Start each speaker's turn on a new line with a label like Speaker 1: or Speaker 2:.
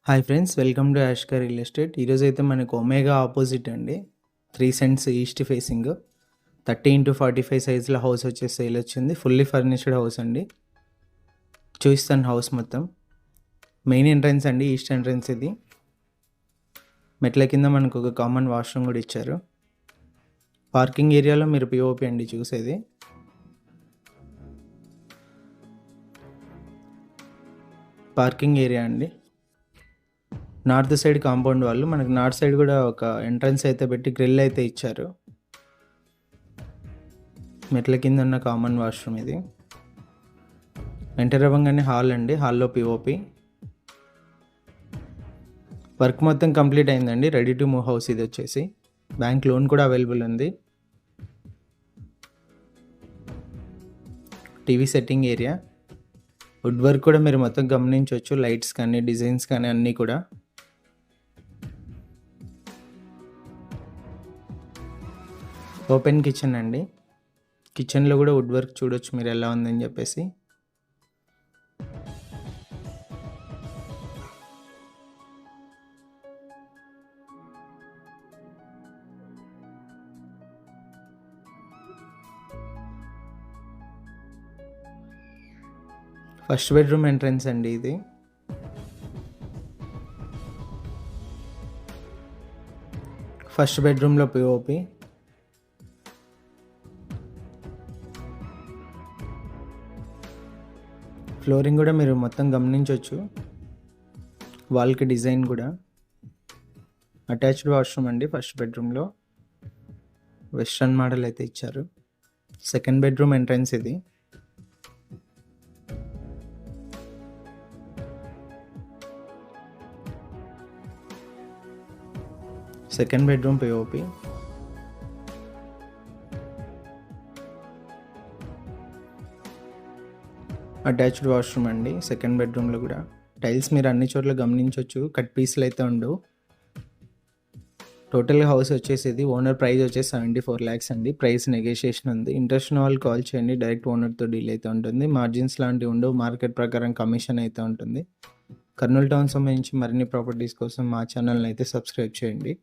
Speaker 1: Hi friends, welcome to Yashkar real estate. ఈరోజైతే మనకు omega opposite అండి, 3 సెంట్స్ ఈస్ట్ ఫేసింగ్ 30x45 సైజుల హౌస్ వచ్చేసి సేల్ వచ్చింది. ఫుల్లీ ఫర్నిష్డ్ హౌస్ అండి. చూపిస్తాను హౌస్ మొత్తం. మెయిన్ ఎంట్రన్స్ అండి, ఈస్ట్ ఎంట్రన్స్ ఇది. మెట్ల కింద మనకు ఒక కామన్ వాష్రూమ్ కూడా ఇచ్చారు. పార్కింగ్ ఏరియాలో మీరు పిఓపి అండి చూసేది. పార్కింగ్ ఏరియా అండి. నార్త్ సైడ్ కాంపౌండ్ వాళ్ళు మనకు నార్త్ సైడ్ కూడా ఒక ఎంట్రన్స్ అయితే పెట్టి గ్రిల్ అయితే ఇచ్చారు. మెట్ల కింద ఉన్న కామన్ వాష్రూమ్ ఇది. ఎంటర్ అవ్వగానే హాల్ అండి, హాల్లో పిఓపి. వర్క్ మొత్తం కంప్లీట్ అయిందండి, రెడీ టు మూవ్ హౌస్ ఇది వచ్చేసి. బ్యాంక్ లోన్ కూడా అవైలబుల్ ఉంది. TV setting area, wood work కూడా మీరు మొత్తం గమనించవచ్చు. లైట్స్ కానీ డిజైన్స్ కానీ అన్నీ కూడా. ఓపెన్ కిచెన్ అండి. కిచెన్లో కూడా వుడ్ వర్క్ చూడొచ్చు మీరు ఎలా ఉందని చెప్పేసి. ఫస్ట్ బెడ్రూమ్ ఎంట్రన్స్ అండి ఇది. ఫస్ట్ బెడ్రూమ్లో పిఓపి. ఫ్లోరింగ్ కూడా మీరు మొత్తం గమనించవచ్చు. వాల్కి డిజైన్ కూడా. అటాచ్డ్ వాష్రూమ్ అండి ఫస్ట్ బెడ్రూమ్లో. వెస్ట్రన్ మోడల్ అయితే ఇచ్చారు. సెకండ్ బెడ్రూమ్ ఎంట్రన్స్ ఇది. Second bedroom POP. Attached washroom అండి సెకండ్ బెడ్రూమ్లో కూడా. టైల్స్ మీరు అన్ని చోట్ల గమనించవచ్చు, కట్ పీస్లు అయితే ఉండవు. టోటల్ హౌస్ వచ్చేసి ఓనర్ ప్రైస్ వచ్చేసి 74 lakhs అండి. ప్రైస్ నెగోషియేషన్ ఉంది. ఇంట్రెస్ట్ ఉన్న వాళ్ళు కాల్ చేయండి, డైరెక్ట్ ఓనర్తో డీల్ అయితే ఉంటుంది. మార్జిన్స్ లాంటివి ఉండవు, మార్కెట్ ప్రకారం కమిషన్ అయితే ఉంటుంది. కర్నూలు టౌన్ సంబంధించి మరిన్ని ప్రాపర్టీస్ కోసం మా ఛానల్ని అయితే సబ్స్క్రైబ్ చేయండి.